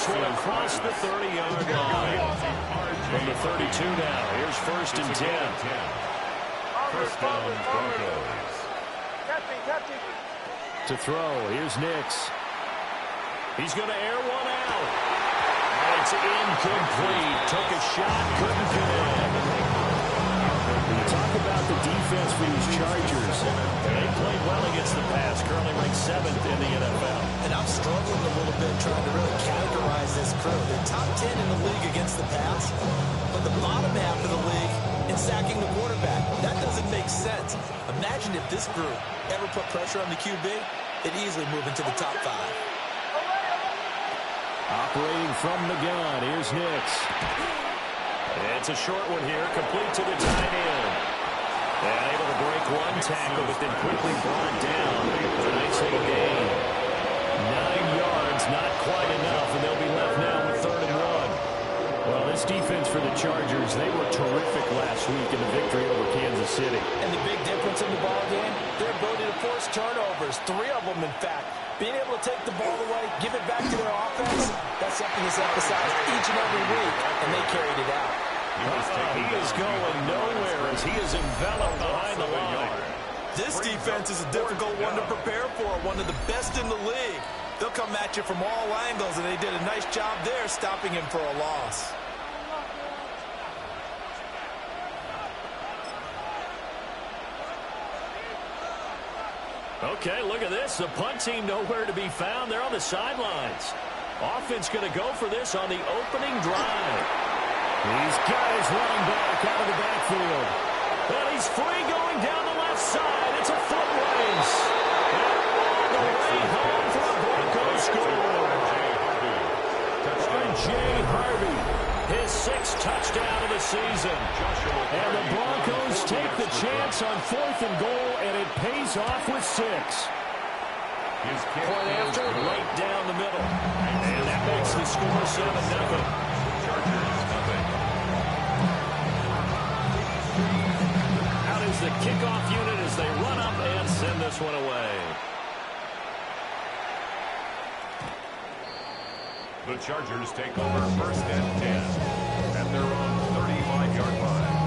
this one across the 30-yard line. From the 32 now, here's 1st and 10. First down, Broncos. To throw, here's Nix. He's going to air one out. And it's incomplete. Took a shot, couldn't get in. When you talk about the defense for these Chargers, they played well against the pass, currently ranked 7th in the NFL. And I'm struggling a little bit trying to really categorize this crew. They're top 10 in the league against the pass, but the bottom half of the league in sacking the quarterback. That doesn't make sense. Imagine if this group ever put pressure on the QB, they'd easily move into the top 5. Operating from the gun, here's Nix. It's a short one here, complete to the tight end. And able to break one tackle, but then quickly brought down for a nice little gain. 9 yards, not quite enough, and they'll be left now with 3rd and 1. Well, this defense for the Chargers, they were terrific last week in the victory over Kansas City. And the big difference in the ball game, their ability to force turnovers, 3 of them, in fact. Being able to take the ball away, give it back to their offense, that's something that's emphasized each and every week, and they carried it out. He is going nowhere as he is enveloped behind the line. This defense is a difficult one to prepare for, one of the best in the league. They'll come at you from all angles, and they did a nice job there stopping him for a loss. Okay, look at this. The punt team nowhere to be found. They're on the sidelines. Offense going to go for this on the opening drive. He's got his running back out of the backfield. And he's free going down the left side. It's a foot race. And all the way home for the Broncos score. Jay Harvey, his 6th touchdown of the season. And the Broncos take the chance on 4th and goal, and it pays off with 6. Point after, right down the middle. And that makes the score 7-0. Out is the kickoff unit as they run up and send this one away. The Chargers take over 1st and 10 at their own 35-yard line.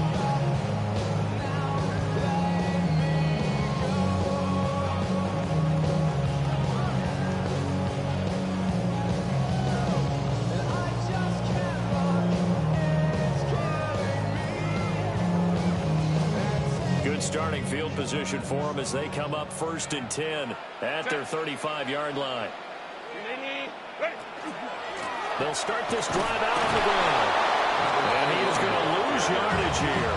Good starting field position for them as they come up 1st and 10 at their 35-yard line. They'll start this drive out on the ground. And he is going to lose yardage here.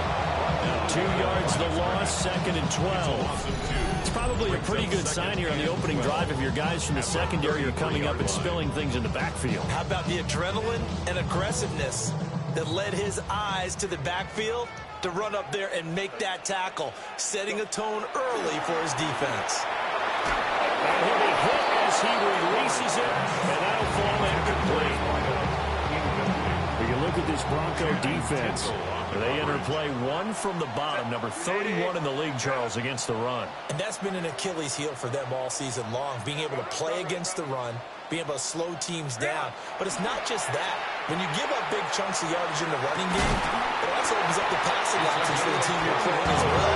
2 yards the loss, 2nd and 12. It's probably a pretty good sign here on the opening drive if your guys from the secondary are coming up and spilling things in the backfield. How about the adrenaline and aggressiveness that led his eyes to the backfield to run up there and make that tackle, setting a tone early for his defense. And he'll be hit as he releases it, and that'll fall incomplete. We can look at this Bronco defense. They enter play 1 from the bottom, number 31 in the league, Charles, against the run. And that's been an Achilles heel for them all season long, being able to play against the run, being able to slow teams down. But it's not just that. When you give up big chunks of yardage in the running game, it also opens up the passing options for the team you're playing as well.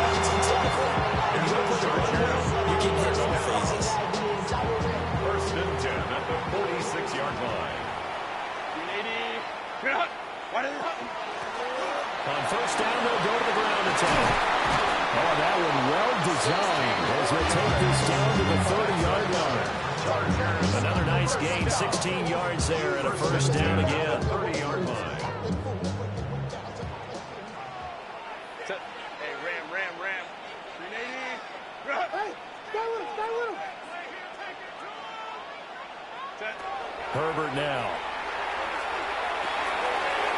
When you play the run well, you can hit all phases. 1st and 10 at the 46-yard line. On 1st down, they'll go to the ground attack. Oh, that one well designed as they take this down to the 30-yard line. Another nice gain, 16 yards there and a 1st down again. 30-yard line. Hey, Ram. 380. Hey, stay with him. Herbert now.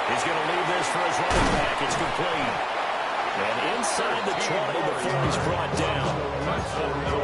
He's going to leave this for his running back. It's complete. And inside the 20 before he's brought down.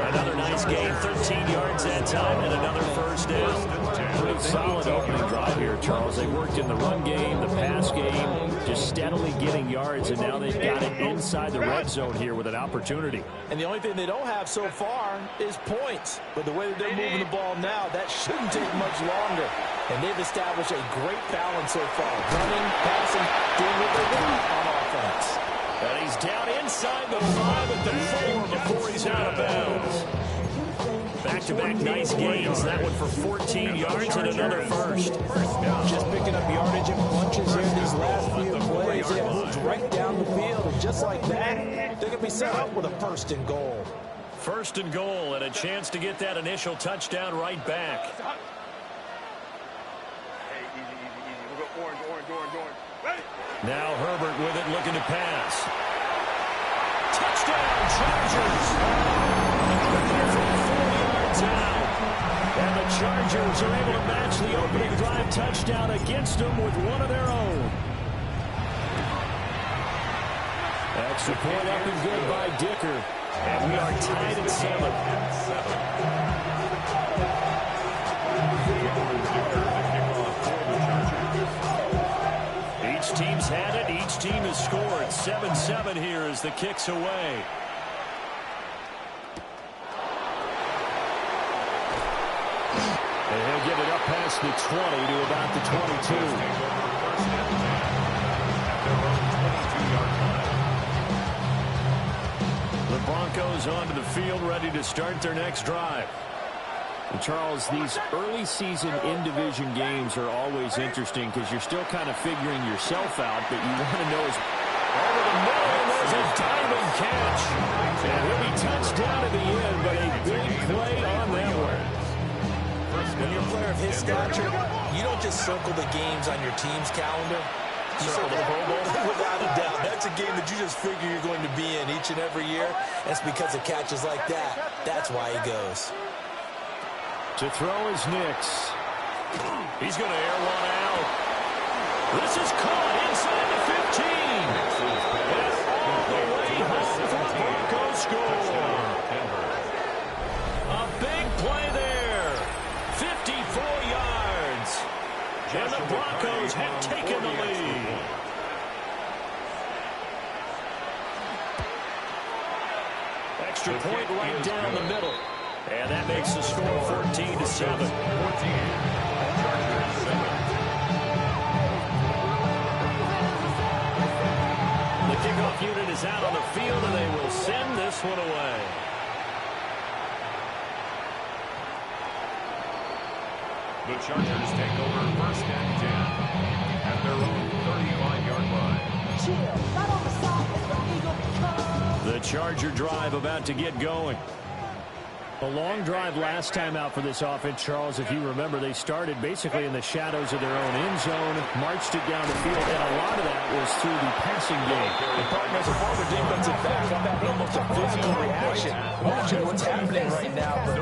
Another nice gain, 13 yards that time, and another 1st down. Pretty solid opening drive here. Charles, they worked in the run game, the pass game, just steadily getting yards, and now they've got it inside the red zone here with an opportunity. And the only thing they don't have so far is points. But the way that they're moving the ball now, that shouldn't take much longer. And they've established a great balance so far. Running, passing, doing what they want on offense. And he's down inside the 5 at the 4 before he's out of bounds. Back-to-back nice gains. That one for 14 yards and another first. Just picking up yardage in bunches here these last few plays. They have moved right down the field. And just like that, they're going to be set up with a first and goal. First and goal and a chance to get that initial touchdown right back. Hey, easy. We'll go orange. Ready? Now Herbert with it, looking to pass. Touchdown, Chargers! And the Chargers are able to match the opening drive touchdown against them with one of their own. Extra point up and good by Dicker. And we are tied at 7. Each team's had it. Each team has scored. 7-7 here as the kick's away. And he'll get it up past the 20 to about the 22. The Broncos onto the field, ready to start their next drive. And Charles, these early season in-division games are always interesting because you're still kind of figuring yourself out, but you want to know is over the middle, and there's a diving catch. And he'll be touched down at the end, but a big play on that one. When you're a player of his stature, you don't just circle the games on your team's calendar. You circle the Pro Bowl. Without a doubt. That's a game that you just figure you're going to be in each and every year. That's because of catches like that. That's why he goes. To throw is Nix. He's going to air one out. This is caught inside the 15. And all the way home for the Broncos score. A big play there. 54 yards. And the Broncos have taken the lead. Extra point right down the middle. And that makes the score 14-7. The kickoff unit is out on the field, and they will send this one away. The Chargers take over first and 10 at their own 35-yard line. The Charger drive about to get going. A long drive last time out for this offense, Charles. If you remember, they started basically in the shadows of their own end zone, marched it down the field, and a lot of that was through the passing game. The partners of former defensive back have had almost a physical reaction watching what's happening right now. But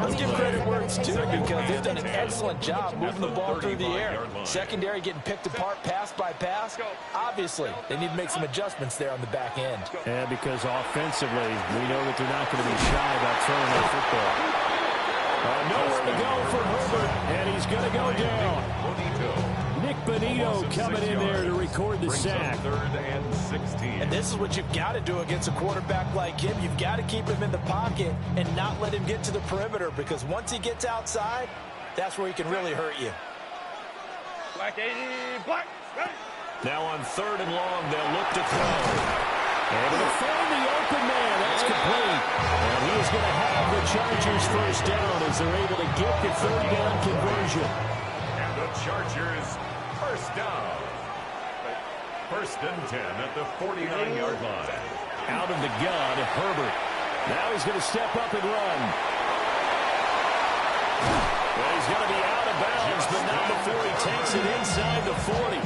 let's give credit where it's due because they've done an excellent job moving the ball through the air. Secondary getting picked apart pass by pass. Obviously, they need to make some adjustments there on the back end. Yeah, because offensively, we know that they're not going to be shy about throwing that football. Nowhere to go for Herbert, and he's going to go down. Nick Bonito coming in there to record the sack. Third and 16. And this is what you've got to do against a quarterback like him. You've got to keep him in the pocket and not let him get to the perimeter because once he gets outside, that's where he can really hurt you. Black 80, black. Ready? Now on third and long, they'll look to throw. Able to find the open man. That's complete. And he is going to have the Chargers first down as they're able to get the third down conversion. And the Chargers first down. First and 10 at the 49-yard line. Out of the gun, Herbert. Now he's going to step up and run. Well, he's going to be out of bounds, but not before he takes it inside the 40.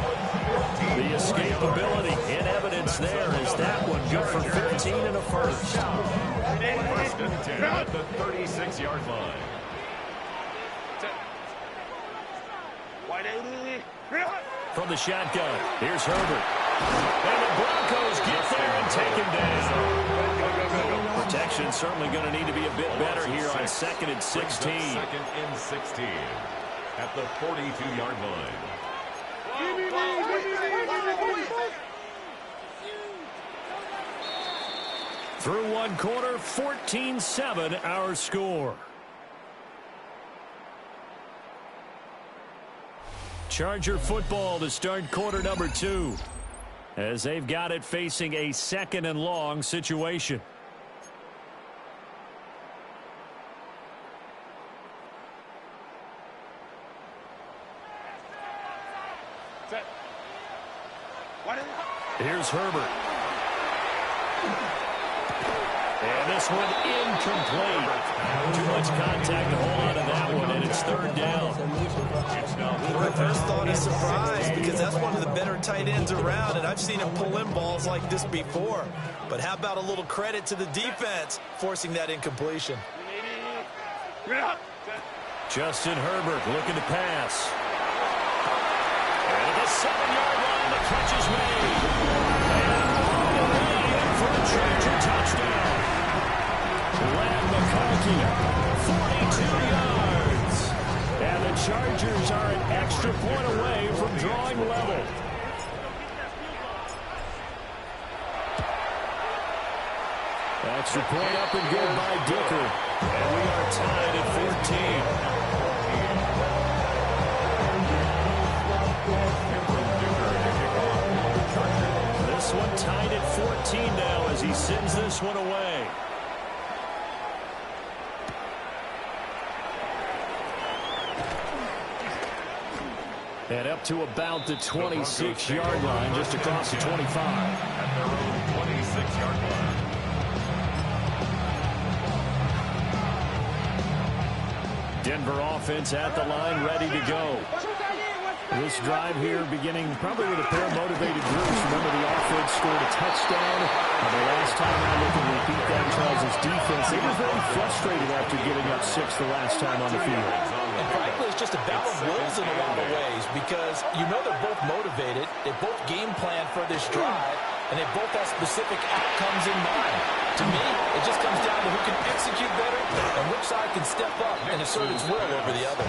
The escapability in evidence there is that one good for 15 and a first. First and 10 at the 36-yard line. White 80. From the shotgun, here's Herbert. And the Broncos get there and take him down. Protection certainly going to need to be a bit better here on second and 16. Second and 16. at the 42-yard line. Through one quarter, 14-7 our score. Charger football to start quarter number 2, as they've got it facing a 2nd and long situation. Here's Herbert. And this one incomplete. Too much contact to hold on to that one, and it's 3rd down. First thought is surprise, because that's one of the better tight ends around, and I've seen him pull in balls like this before. But how about a little credit to the defense forcing that incompletion? Justin Herbert looking to pass. And at the 7-yard line, the catch is made. And all the way in for a Charger touchdown. Len McConkey, 42 yards. And the Chargers are an extra point away from drawing level. Extra point up and good by Dicker. And we are tied at 14. This one tied at 14 now as he sends this one away. And up to about the 26-yard line, just across the 25. At their own 26-yard line. Denver offense at the line, ready to go. This drive here beginning probably with a pair of motivated groups. Remember, the offense scored a touchdown. And the last time around, they can repeat that. Charles' defense, they were very frustrated after giving up 6 the last time on the field. And frankly, it's just a battle of wills in a lot of ways, because you know they're both motivated. They both game plan for this drive, and they both have specific outcomes in mind. To me, it just comes down to who can execute better and which side can step up and assert its will over the other.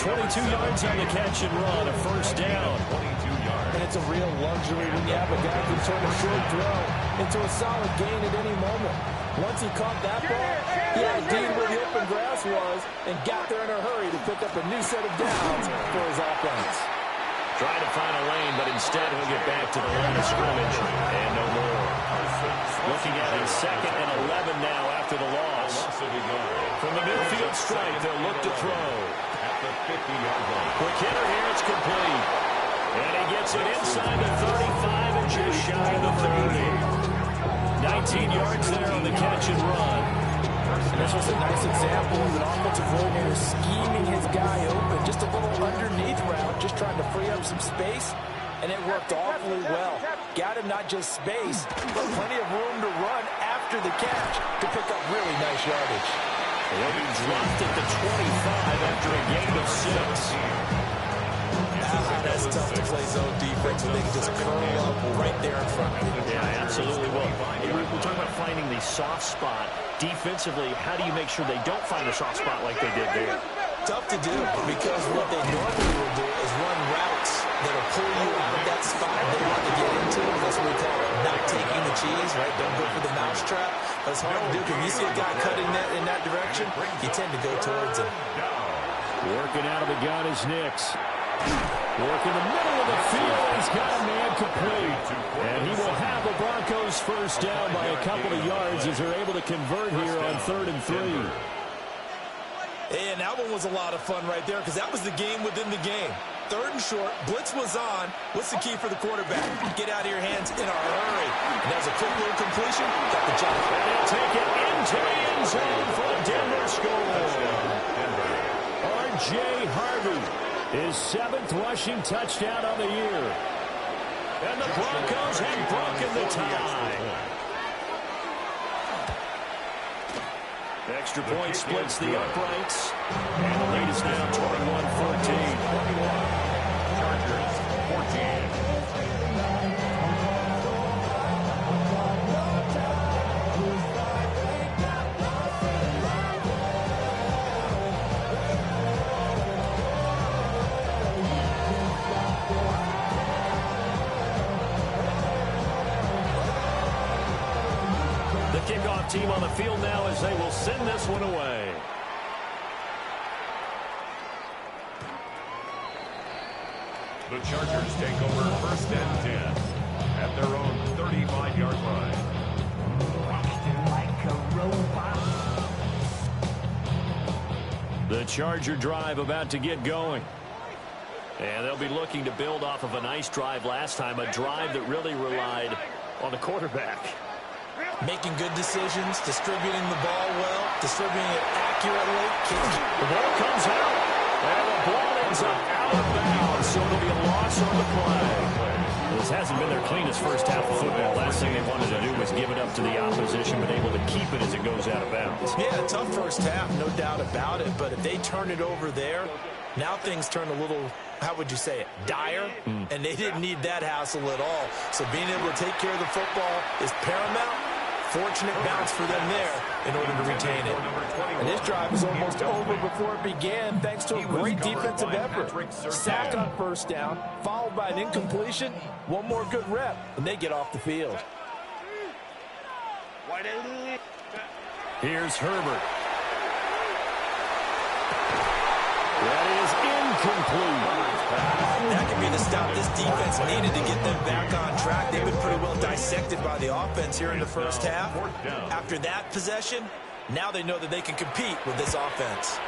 22 yards on the catch and run, a 1st down. 22 yards. And it's a real luxury when you have a guy who can turn a short throw into a solid gain at any moment. Once he caught that ball, he ID'd where the open grass was and got there in a hurry to pick up a new set of downs for his offense. Trying to find a lane, but instead he'll get back to the line of scrimmage and no more. Looking at a 2nd and 11 now after the loss. From the midfield stripe, they'll look to throw. At the 50-yard line. Quick hitter here, it's complete. And he gets it inside the 35 and just shy of the 30. 19 yards there on the catch and run. And this was a nice example of an offensive coordinator scheming his guy open. Just a little underneath route, just trying to free up some space. And it worked awfully well. Got him not just space, but plenty of room to run after the catch to pick up really nice yardage. Well, he dropped at the 25 after a gain of 6. That's tough to play zone defense when they can just curl up right there in front of you. Yeah, absolutely will. We're talking about finding the soft spot. Defensively, how do you make sure they don't find a soft spot like they did there? Tough to do, because what they normally will do is run routes that will pull you out of that spot they want to get into. That's what we call it, not taking the cheese, right? Don't go for the mousetrap. But it's hard to do, because you see a guy cutting in that direction, you tend to go towards him. Working out of the gun is Nix. Work in the middle of the field. He's got a man complete. And he will have the Broncos first down by a couple of yards as they're able to convert here on 3rd and 3. And that one was a lot of fun right there, because that was the game within the game. 3rd and short, blitz was on. What's the key for the quarterback? Get out of your hands in a hurry. And that was a quick little completion. Got the job. And he'll take it into the end zone for a Denver score. R.J. Harvey, his 7th rushing touchdown of the year. And the Broncos have broken the tie. Extra point splits the uprights. And the lead is now 21-14. Chargers 14. kickoff team on the field now as they will send this one away. The Chargers take over 1st and 10 at their own 35-yard line. The Charger drive about to get going. And they'll be looking to build off of a nice drive last time, a drive that really relied on the quarterback. Making good decisions, distributing the ball well, distributing it accurately. The ball comes out, and the ball ends up out of bounds, so it'll be a loss on the play. This hasn't been their cleanest first half of football. Last thing they wanted to do was give it up to the opposition, but able to keep it as it goes out of bounds. Yeah, tough first half, no doubt about it, but if they turn it over there, now things turn a little, how would you say it, dire, and they didn't need that hassle at all. So being able to take care of the football is paramount. Fortunate bounce for them there in order to retain it. And this drive was almost over before it began thanks to a great defensive effort. Sack on first down, followed by an incompletion, one more good rep, and they get off the field. Here's Herbert. That is incomplete. That could be the stop this defense needed to get them back on track. They've been pretty well dissected by the offense here in the first half. After that possession, now they know that they can compete with this offense.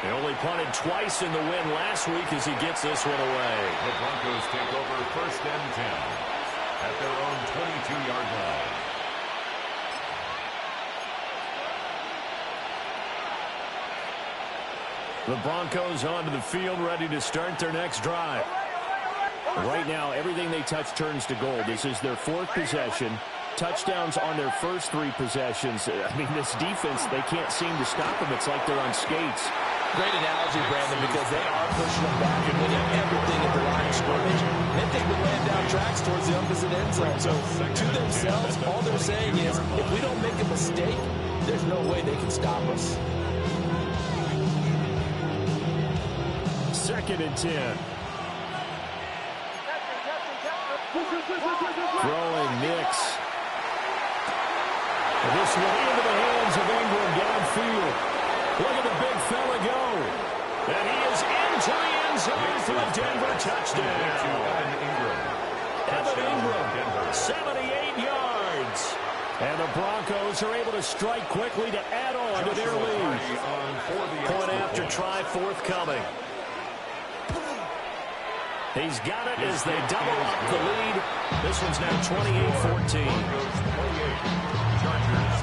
They only punted twice in the win last week as he gets this one away. The Broncos take over 1st and 10 at their own 22-yard line. The Broncos onto the field, ready to start their next drive. Right now, everything they touch turns to gold. This is their 4th possession. Touchdowns on their first 3 possessions. I mean, this defense, they can't seem to stop them. It's like they're on skates. Great analogy, Brandon, because they are pushing them back and winning everything at the line of scrimmage. Then they've been laying down tracks towards the opposite end zone. So to themselves, all they're saying is, if we don't make a mistake, there's no way they can stop us. 2nd and 10. Throwing Nix. And this one into the hands of Ingram downfield. Look at the big fella go. And he is into the end zone for a Denver touchdown. Evan Ingram, 78 yards. And the Broncos are able to strike quickly to add on to their lead. Point after try forthcoming. He's got it as they double up the lead. This one's now 28-14. Chargers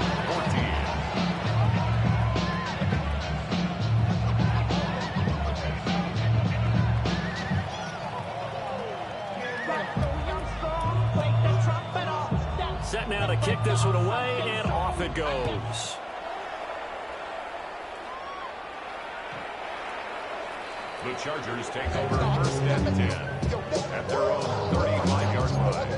14. Set now to kick this one away, and off it goes. The Chargers take over 1st and 10 at their own 35-yard line.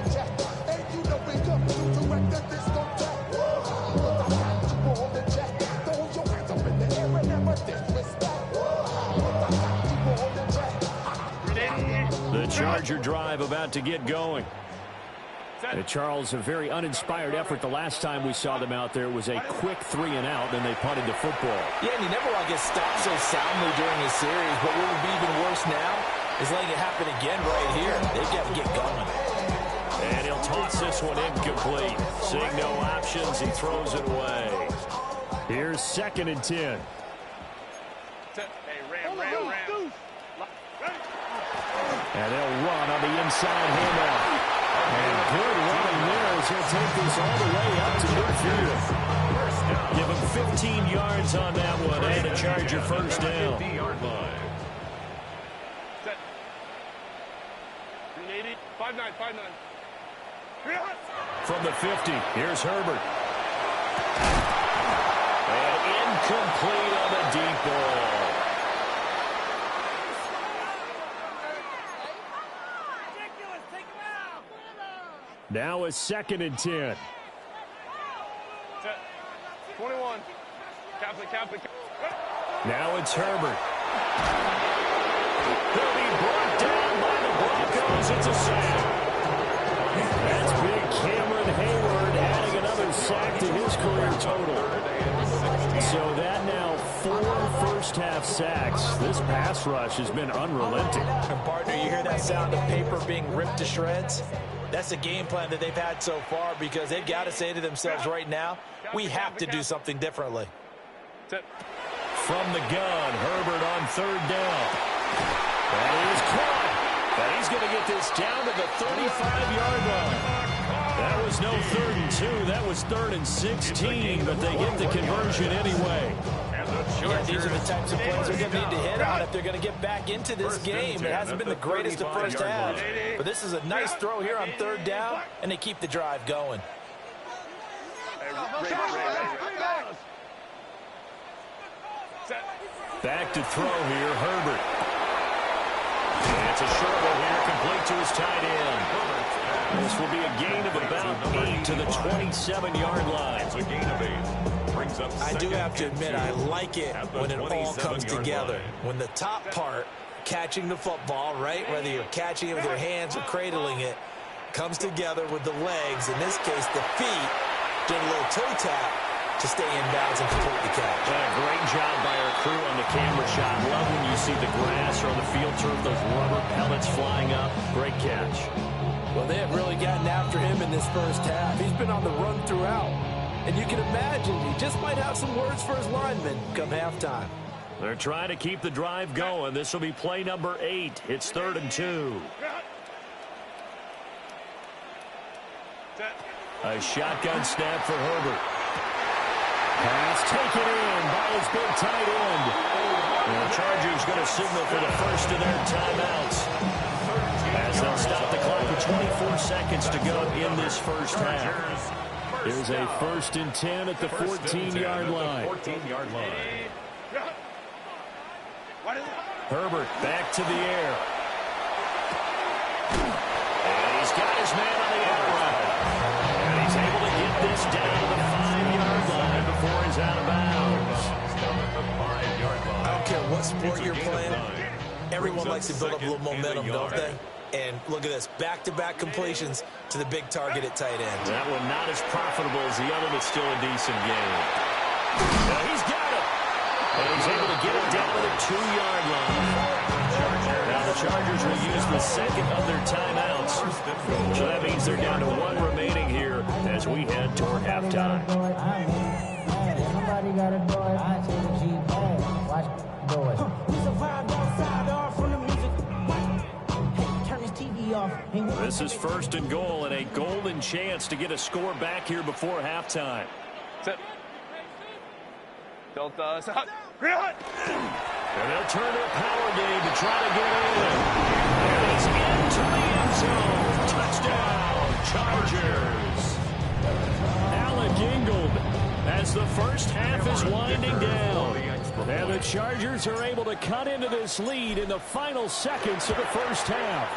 The Charger drive about to get going. Charles, a very uninspired effort the last time we saw them out there. Was a quick 3-and-out, then they punted the football. Yeah, and he never gets stopped so soundly during his series, but what would be even worse now is letting it happen again right here. They've got to get going. And he'll toss this one incomplete. Seeing no options, he throws it away. Here's 2nd and 10. And they'll run on the inside handoff. And good running there as he'll take this all the way up to midfield. Give him 15 yards on that one and a Charger first down. From the 50, here's Herbert. And incomplete on the deep ball. Now it's 2nd and 10. 21. Captain. Now it's Herbert. He'll be brought down by the Broncos. It's a sack. That's big Cameron Hayward adding another sack to his career total. So that now 4 first-half sacks. This pass rush has been unrelenting. And partner, you hear that sound of paper being ripped to shreds? That's the game plan that they've had so far, because they've got to say to themselves right now, we have to do something differently. From the gun, Herbert on 3rd down. That is caught. And he's going to get this down to the 35-yard line. That was no 3rd and 2. That was 3rd and 16, but they get the conversion anyway. Yeah, these are the types of plays they're going to need to hit on if they're going to get back into this game. It hasn't been the greatest of first halves, but this is a nice throw here on 3rd down, and they keep the drive going. Back to throw here, Herbert. And it's a short one here, complete to his tight end. This will be a gain of about 8 to the 27-yard line. It's a gain of 8. Brings up I do have to admit, I like it when it all comes together. When the top part, catching the football, right, whether you're catching it with your hands or cradling it, comes together with the legs, in this case the feet, doing a little toe tap to stay in bounds and complete the catch. Great job by our crew on the camera shot. Love when you see the grass or on the field turf, those rubber pellets flying up. Great catch. Well, they have really gotten after him in this first half. He's been on the run throughout. And you can imagine he just might have some words for his linemen come halftime. They're trying to keep the drive going. This will be play number 8. It's 3rd and 2. A shotgun snap for Herbert. Pass taken in by his big tight end. And the Chargers going to signal for the first of their timeouts, as they'll stop the clock with 24 seconds to go in this first half. There's a 1st and 10 at the 14-yard line. Herbert back to the air. And he's got his man on the out route. And he's able to get this down to the 5-yard line before he's out of bounds. I don't care what sport you're playing. Everyone likes to build up a little momentum, don't they? And look at this, back-to-back completions to the big target at tight end. That one not as profitable as the other, but still a decent game. Now he's got it. And he's able to get it down to the 2-yard line. Now the Chargers will use the second of their timeouts. So that means they're down to 1 remaining here as we head toward halftime. Somebody got a boy, I take a Jeep home. Watch boys. This is 1st and goal and a golden chance to get a score back here before halftime. And they'll turn their power game to try to get in. And it's into the end zone. Touchdown, Chargers. Alec Ingold as the first half is winding down. And the Chargers are able to cut into this lead in the final seconds of the first half.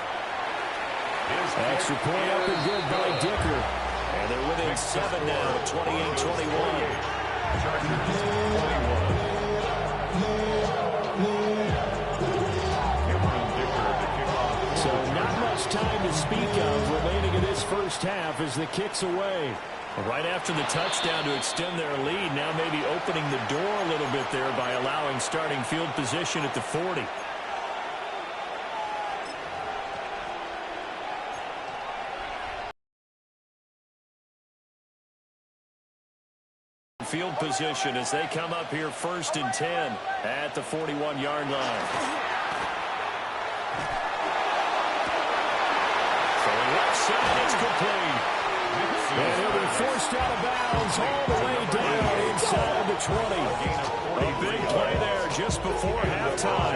Extra point up and good by Dicker. And they're within 7 now, 28-21. So not much time to speak of remaining in this first half as the kick's away. Right after the touchdown to extend their lead, now maybe opening the door a little bit there by allowing starting field position at the 40. Field position as they come up here 1st and 10 at the 41-yard line. From left side, it's complete. And he'll be forced out of bounds all the way down inside the 20. A big play there just before halftime.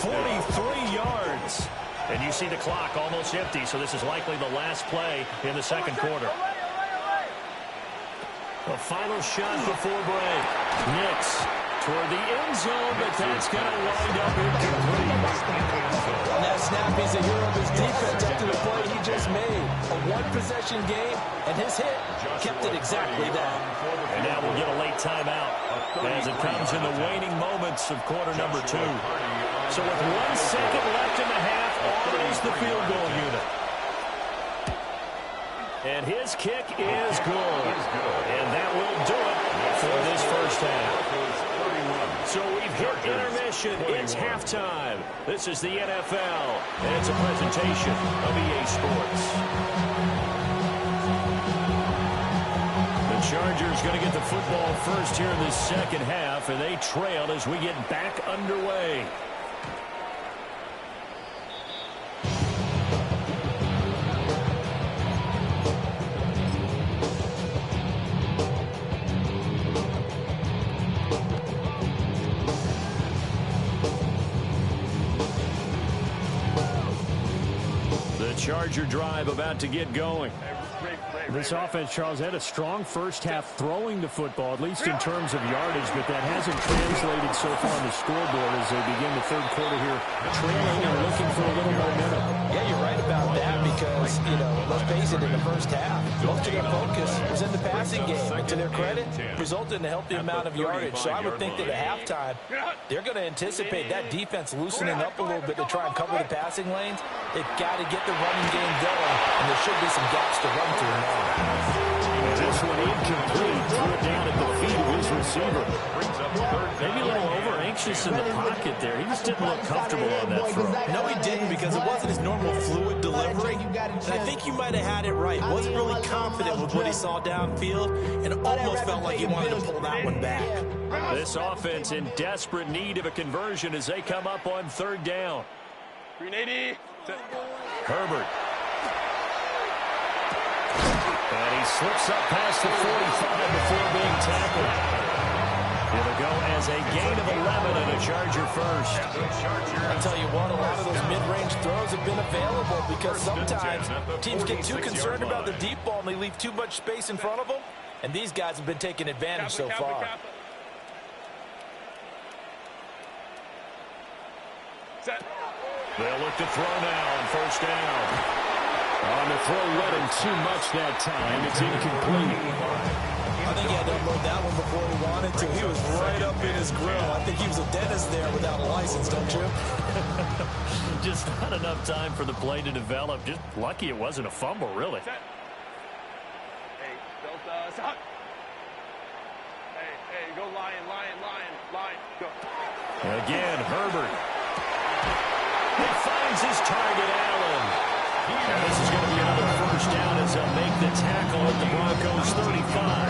43 yards. And you see the clock almost empty, so this is likely the last play in the second quarter. A final shot before break. Nix toward the end zone, but that's going to wind up incomplete. On that snap, he's a hero of his defense up to the play he just made. A one-possession game, and his hit kept it exactly that. And now we'll get a late timeout as it comes in the waning moments of quarter number 2. So with 1 second left in the half, on is the field goal unit. And his kick is good. And that will do it for this first half. So we've hit intermission. It's halftime. This is the NFL, and it's a presentation of EA Sports. The Chargers going to get the football first here in the second half, and they trail as we get back underway. Charger drive about to get going. This offense, Charles, had a strong first half throwing the football, at least in terms of yardage, but that hasn't translated so far on the scoreboard as they begin the third quarter here, trailing and looking for a little momentum. Yeah, you're right about that because, let's face it, in the first half, most of their focus was in the passing game. And to their credit, resulted in a healthy amount of yardage. So I would think that at halftime, they're going to anticipate that defense loosening up a little bit to try and cover the passing lanes. They've got to get the running game going, and there should be some gaps to run through now. This one incomplete. Threw it down at the feet of his receiver. Maybe a little over-anxious in the pocket there. He just didn't look comfortable on that throw. No, he didn't, because it wasn't his normal fluid delivery. And I think you might have had it right. Wasn't really confident with what he saw downfield and almost felt like he wanted to pull that one back. This offense in desperate need of a conversion as they come up on third down. 380. Herbert. And he slips up past the 45 before being tackled. It'll go as a gain of 11 and a Charger first. I'll tell you what, a lot of those mid-range throws have been available because sometimes teams get too concerned about the deep ball and they leave too much space in front of them, and these guys have been taking advantage so far. They'll look to throw now on first down. On the throw, led him too much that time. It's incomplete. I think he had to unload that one before he wanted to. He was right up in his grill. I think he was a dentist there without a license, don't you? Just not enough time for the play to develop. Just lucky it wasn't a fumble, really. Hey, Delta, stop. Hey, go lion, go. Again, Herbert. He finds his target, Allen. And this is going to be another first down as they'll make the tackle at the Broncos 35.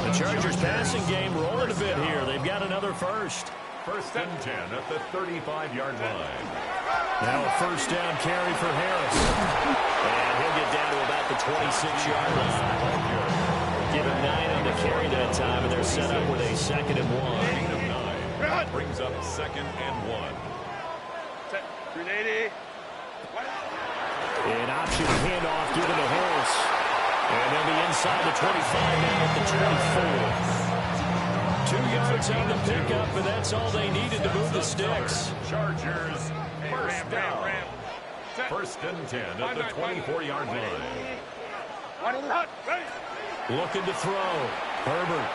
The Chargers passing game rolling a bit here. They've got another first. First and 10 at the 35-yard line. Now a first down carry for Harris. And he'll get down to about the 26-yard line. Give him 9 on the carry that time, and they're set up with a 2nd and 1. Gain of 9. Brings up 2nd and 1. 380. An option handoff given to Harris. And they'll be inside the 25 now at the 24. 2 yards on the pickup, and that's all they needed to move the sticks. Chargers, first down. First and 10 at the 24-yard line. Looking to throw. Herbert.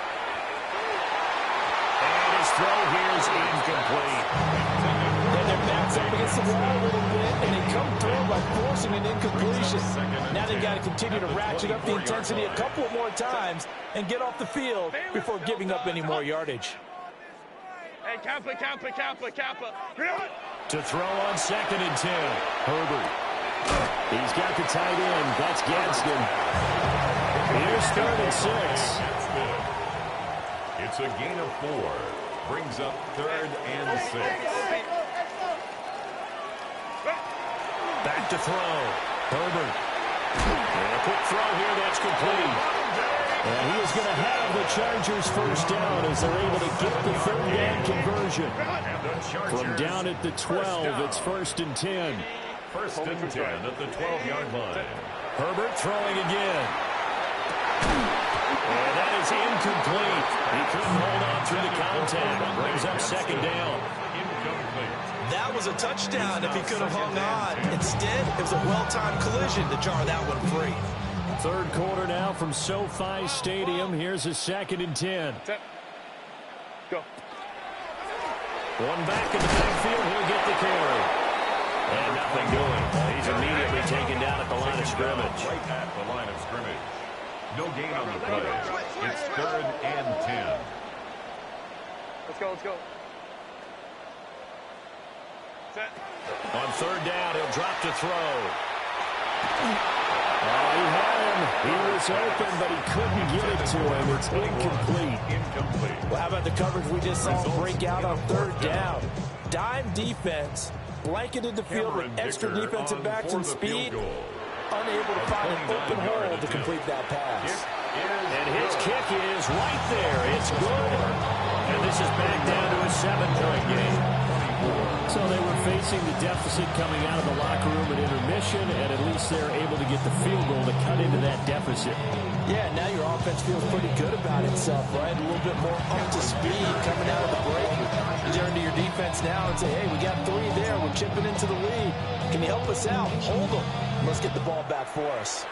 And his throw here is incomplete. And their backs up against the wall a little bit, and they come through by forcing an incompletion. Now they've got to continue to ratchet up the intensity a couple more times and get off the field before giving up any more yardage. Hey, Kappa. To throw on 2nd and 10. Herbert. He's got the tight end. That's Gadsden. Here's 3rd and 6. That's good. It's a gain of 4. Brings up 3rd and 6. Back to throw. Herbert. And a quick throw here. That's complete. And he is going to have the Chargers first down as they're able to get the 3rd down conversion. From down at the 12, it's 1st and 10. First and 10 at the 12-yard line. Herbert throwing again. And that is incomplete. He couldn't hold on through the contact. Brings up 2nd down. Incomplete. That was a touchdown if he could have hung on. Instead, it was a well-timed collision to jar that one free. 3rd quarter now from SoFi Stadium. Here's a 2nd and 10. Go. One back in the backfield. He'll get the carry. And now nothing doing. He's immediately taken down at the line of scrimmage. Right at the line of scrimmage. No gain on the play. It's 3rd and 10. Let's go, let's go. Set. On 3rd down, he'll drop to throw. Oh, he had him. He was open, but he couldn't get it to him. It's incomplete. Incomplete. Well, how about the coverage we just saw break out on 3rd down? Dime defense, blanketed the field with extra defensive backs and speed, unable to find an open hole to complete that pass. And his kick is right there. It's good. And this is back down to a 7-point game. So they were facing the deficit coming out of the locker room at intermission, and at least they're able to get the field goal to cut into that deficit. Yeah, now your offense feels pretty good about itself, right? A little bit more up to speed coming out of the break. You turn to your defense now and say, hey, we got 3 there. We're chipping into the lead. Can you help us out? Hold them. Let's get the ball back for us.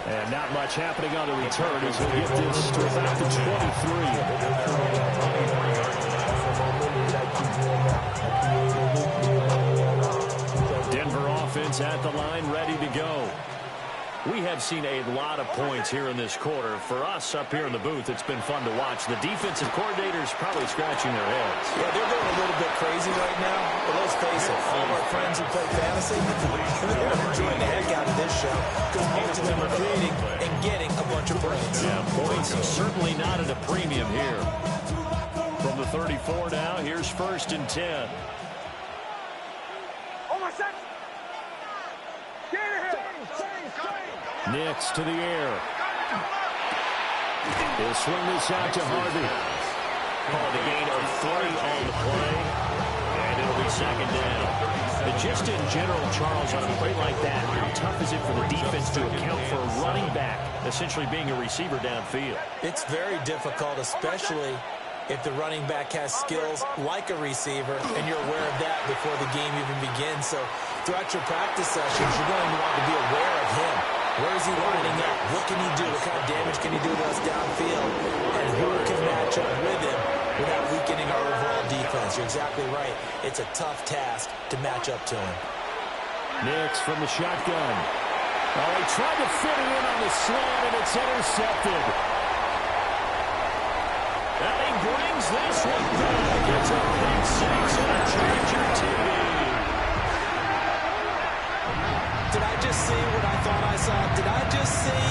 And not much happening on the return as we get this to about the 23. Denver offense at the line, ready to go. We have seen a lot of points here in this quarter. For us up here in the booth, it's been fun to watch. The defensive coordinators probably scratching their heads. Yeah, they're going a little bit crazy right now. But let's face it, all of our friends who play fantasy, they're enjoying the heck out of this show because most of them are creating and getting a bunch of points. Yeah, points certainly not at a premium here. From the 34 now, here's 1st and 10. Oh, my set. Get here. Nix to the air. He'll swing this out to Harvey. Call the gain of 3 on the play, and it'll be 2nd down. But just in general, Charles, on a play like that, how tough is it for the defense to account for a running back essentially being a receiver downfield? It's very difficult, especially if the running back has skills like a receiver, and you're aware of that before the game even begins. So throughout your practice sessions, you're going to want to be aware of him. Where is he lining up? What can he do? What kind of damage can he do to us downfield? And who can match up with him without weakening our overall defense? You're exactly right. It's a tough task to match up to him. Nix from the shotgun. Oh, he tried to fit it in on the slant, and it's intercepted. And he brings this one back. It's a big 6 and a Charger TD. Did I just see what I thought I saw? Did I just see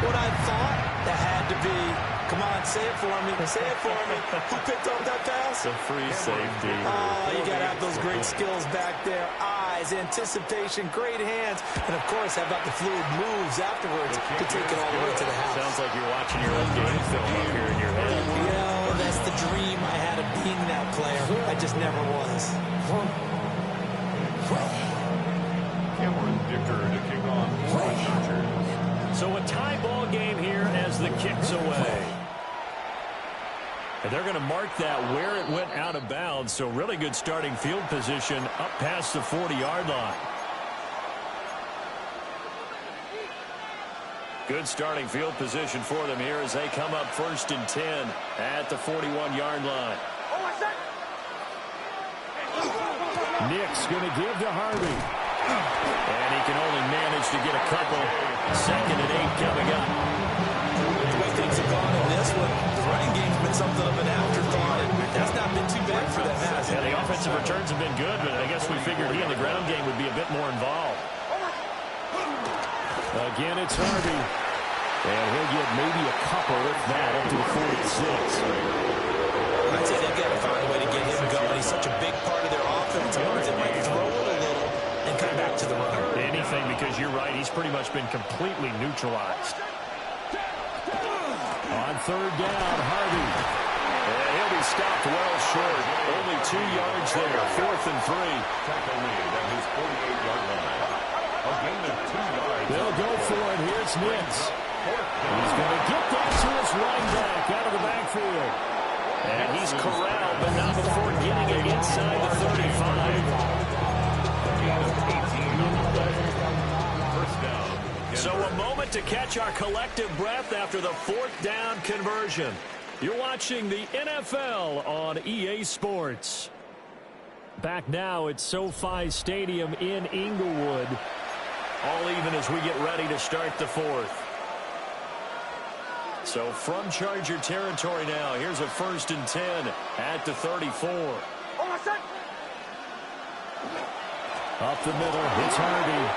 what I thought? That had to be. Come on, say it for me. Say it for me. Who picked up that pass? It's a free safety. Oh, you got to have those great skills back there. Eyes, anticipation, great hands. And, of course, how about the fluid moves afterwards to take it all the way to the house? Sounds like you're watching your own game film up here in your head. You know, that's the dream I had of being that player. I just never was. Cameron Dicker to kick off for the Chargers. So a tie ball game here as the kick's away. And they're going to mark that where it went out of bounds. So really good starting field position up past the 40-yard line. Good starting field position for them here as they come up 1st and 10 at the 41-yard line. Nix going to give to Harvey. And he can only manage to get a couple. 2nd and 8 coming up. The way things have gone in this one, the running game's been something of an afterthought, and that's not been too bad for them, has it? Yeah, the offensive returns have been good, but I guess we figured he in the ground game would be a bit more involved. Again, it's Harvey. And he'll get maybe a couple, if that, up to the 46. I'd say they've got to find a way to get him going. He's such a big part of their offense. I wonder if they might throw it a little and come back to the run. Anything, because you're right, he's pretty much been completely neutralized. On 3rd down, Harvey. And he'll be stopped well short. Only 2 yards there. 4th and 3. Tackle made at his 48-yard line. A gain of 2 yards. They'll go for it. Here's Nix. He's going to get that to his running back out of the backfield. And he's corralled, but not before getting it inside the 35. First down. So a moment to catch our collective breath after the 4th down conversion. You're watching the NFL on EA Sports. Back now at SoFi Stadium in Inglewood. All even as we get ready to start the fourth. So from Charger territory now, here's a 1st and 10 at the 34. Up the middle, it's Harvey.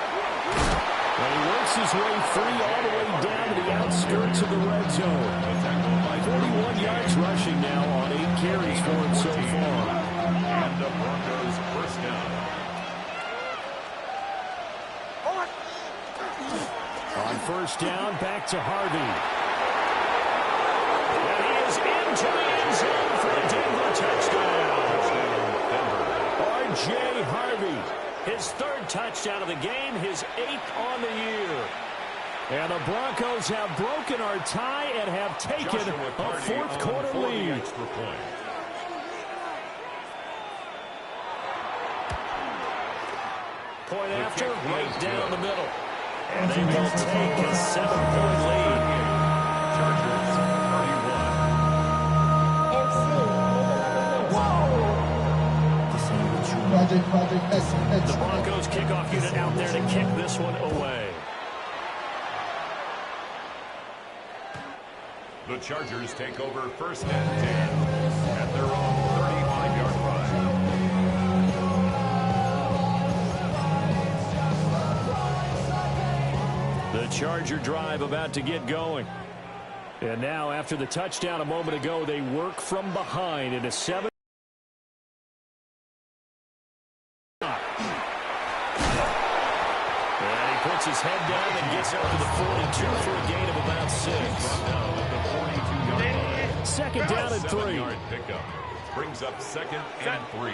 And he works his way free all the way down to the outskirts of the red zone. 41 yards rushing now on 8 carries for him so far. And the Broncos first down. On 1st down, back to Harvey. And he is into the end zone for a Denver touchdown. R.J. Harvey, his 3rd touchdown of the game, his 8th on the year. And the Broncos have broken our tie and have taken a 4th quarter lead. Point after, right down the middle. And they will take a 7-point lead. Chargers 31. The Broncos kickoff unit out there to kick this one away. The Chargers take over 1st and 10 at their own 35-yard line. The Charger drive about to get going. And now, after the touchdown a moment ago, they work from behind in a 7. And he puts his head down and gets out to the 42 for a gain of about 6. Second down and 3. 7-yard pickup brings up 2nd and 3.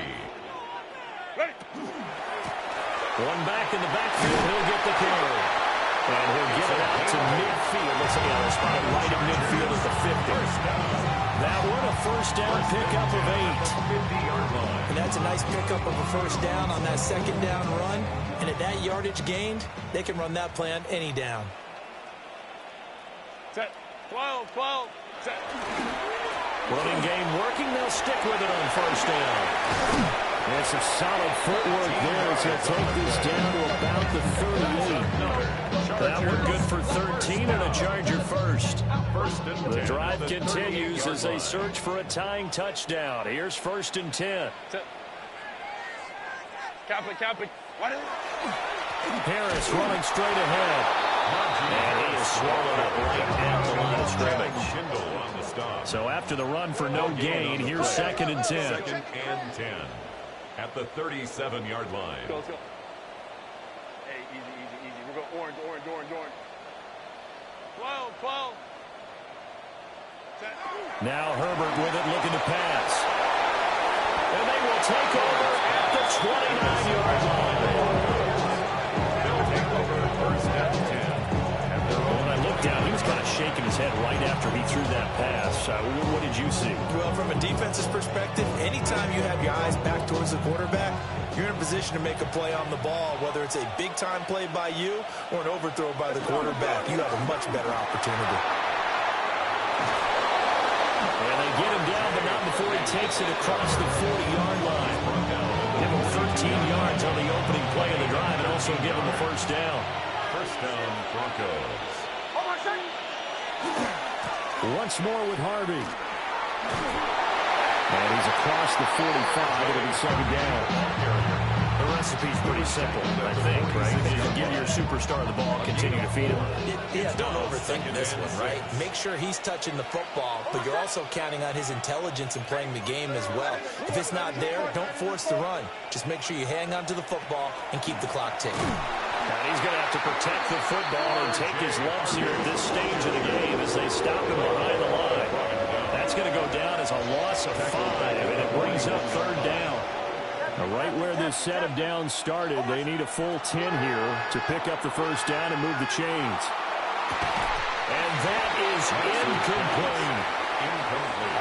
One back in the backfield. He'll get the carry. And he'll get it out to midfield. Let's see, they're spotted right at midfield at the 50. That one, a 1st down pickup of 8. And that's a nice pickup of a 1st down on that 2nd down run. And at that yardage gained, they can run that play on any down. Set. 12, 12. Set. Running game working. They'll stick with it on 1st down. And some solid footwork there as he'll take this down to about the 38. That one good for 13 and a Charger first. The drive continues as they search for a tying touchdown. Here's 1st and 10. Cap it. Harris running straight ahead. And he is swallowed up right down the line of scrimmage. So after the run for no gain, here's 2nd and 10. 2nd and 10 at the 37-yard line. Let's go. Hey, easy. We're going orange. 12. Set. Now Herbert with it, looking to pass. And they will take over at the 29-yard line. They'll take over 1st and 10 at their own. When I looked down, he was kind of shaking his head right after he threw that pass. What did you see? Well, from a defense's perspective, anytime you have your eyes back towards the quarterback, you're in a position to make a play on the ball, whether it's a big-time play by you or an overthrow by the quarterback. You have a much better opportunity. And they get him down, but not before he takes it across the 40-yard line. Give him 13 yards on the opening play of the drive and also give him the 1st down. 1st down, Broncos. Once more with Harvey. And he's across the 45. It'll be 2nd down. The recipe's pretty simple, I think, right? You give your superstar the ball, continue to feed him. Yeah, don't overthink this one, right? Make sure he's touching the football, but you're also counting on his intelligence in playing the game as well. If it's not there, don't force the run. Just make sure you hang on to the football and keep the clock ticking. And he's going to have to protect the football and take his lumps here at this stage of the game as they stop him behind the line. That's going to go down as a loss of 5, and it brings up 3rd down. Now, right where this set of downs started, they need a full 10 here to pick up the 1st down and move the chains. And that is incomplete.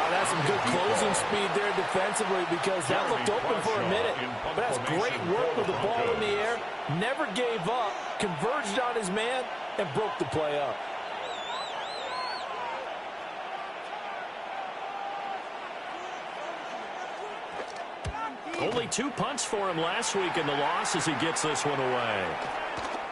That's some good closing speed there defensively because that looked open for a minute. But that's great work with the ball in the air. Never gave up, converged on his man, and broke the play up. Only 2 punts for him last week in the loss as he gets this one away.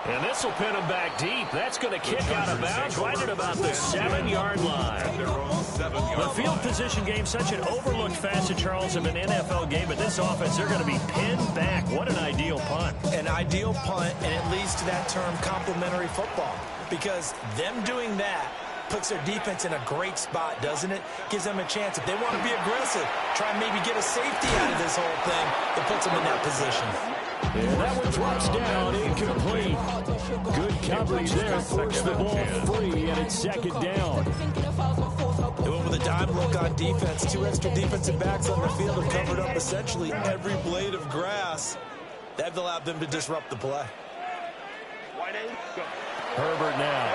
And this will pin him back deep. That's going to kick out of bounds right at about the 7-yard line. The field position game, such an overlooked facet, Charles, of an NFL game. But this offense, they're going to be pinned back. What an ideal punt. An ideal punt, and it leads to that term complementary football. Because them doing that puts their defense in a great spot, doesn't it? Gives them a chance. If they want to be aggressive, try and maybe get a safety out of this whole thing, it puts them in that position. And that one drops down, incomplete. Good coverage there, forced the ball free, and it's second down. They went with a dime look on defense. 2 extra defensive backs on the field have covered up essentially every blade of grass. That allowed them to disrupt the play. Herbert now.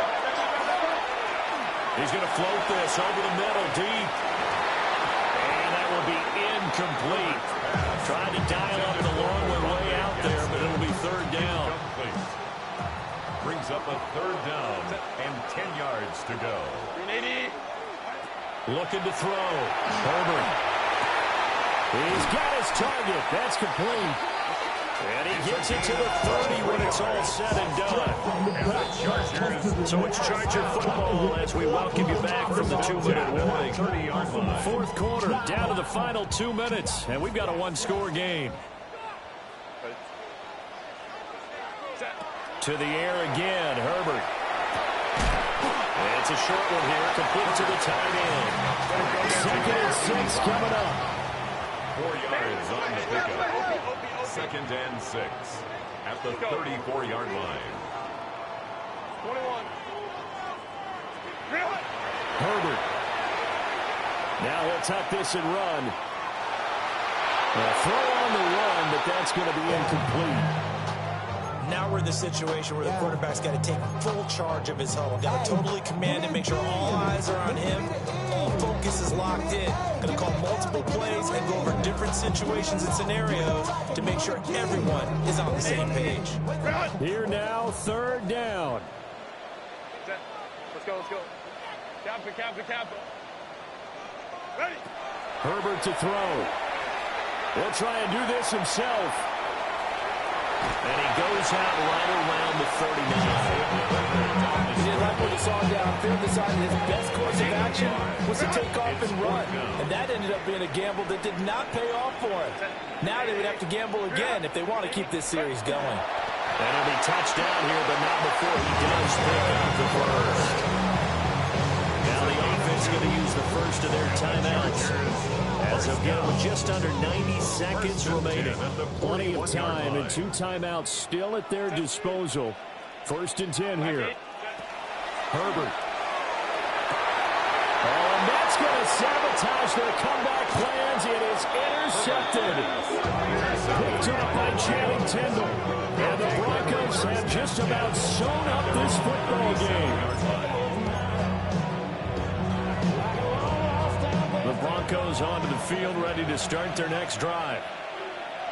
He's going to float this over the middle, deep. And that will be incomplete. Trying to dial up the long one way out there, but it'll be third down. Brings up a third down and 10 yards to go. Looking to throw. Herbert. He's got his target. That's complete. And he gets it to the 30 when it's all said and done. So it's Charger football as we welcome you back from the 2-minute warning. Fourth quarter, down to the final 2 minutes, and we've got a 1-score game. To the air again, Herbert. It's a short one here, complete to the tight end. 2nd and 6 coming up. 4 yards on the pickup. 2nd and 6 at the 34-yard line. 21. Herbert. Now he'll tuck this and run. A throw on the run, but that's going to be incomplete. Now we're in the situation where the quarterback's got to take full charge of his huddle. Got to totally command it, make sure all eyes are on him. All focus is locked in. Going to call multiple plays and go over different situations and scenarios to make sure everyone is on the same page. Here now, third down. Let's go, let's go. Captain. Ready. Herbert to throw. He'll try and do this himself. And he goes out right around the 39. He didn't like what he saw downfield, decided his best course of action was to take off and run. And that ended up being a gamble that did not pay off for him. Now they would have to gamble again if they want to keep this series going. And he'll be touched down here, but not before he does pick up the first. Now the offense is going to use the first of their timeouts. As of now, with just under 90 seconds remaining. Plenty of time and 2 timeouts still at their disposal. 1st and 10 here. Herbert. Oh, and that's going to sabotage their comeback plans. It is intercepted. Picked up by Channing Tindall. And the Broncos have just about sewn up this football game. Broncos onto the field, ready to start their next drive.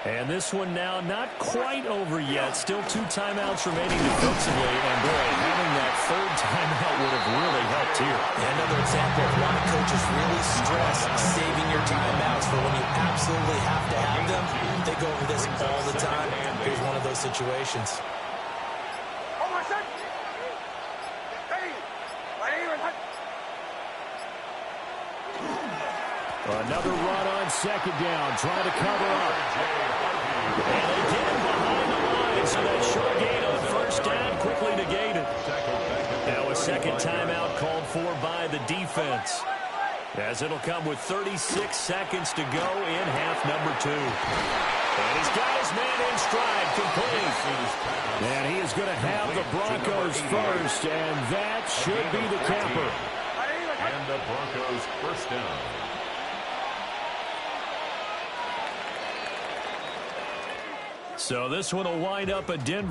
And this one now not quite over yet. Still 2 timeouts remaining defensively. And boy, having that 3rd timeout would have really helped here. Another example of why coaches really stress saving your timeouts for when you absolutely have to have them. They go over this all the time. Here's one of those situations. Another run on 2nd down, trying to cover up. And again behind the line, so that short gain on 1st down quickly negated. Now a 2nd timeout called for by the defense, as it'll come with 36 seconds to go in half number 2. And he's got his man in stride, complete. And he is going to have the Broncos first, and that should be the capper. And the Broncos 1st down. So this one will wind up a Denver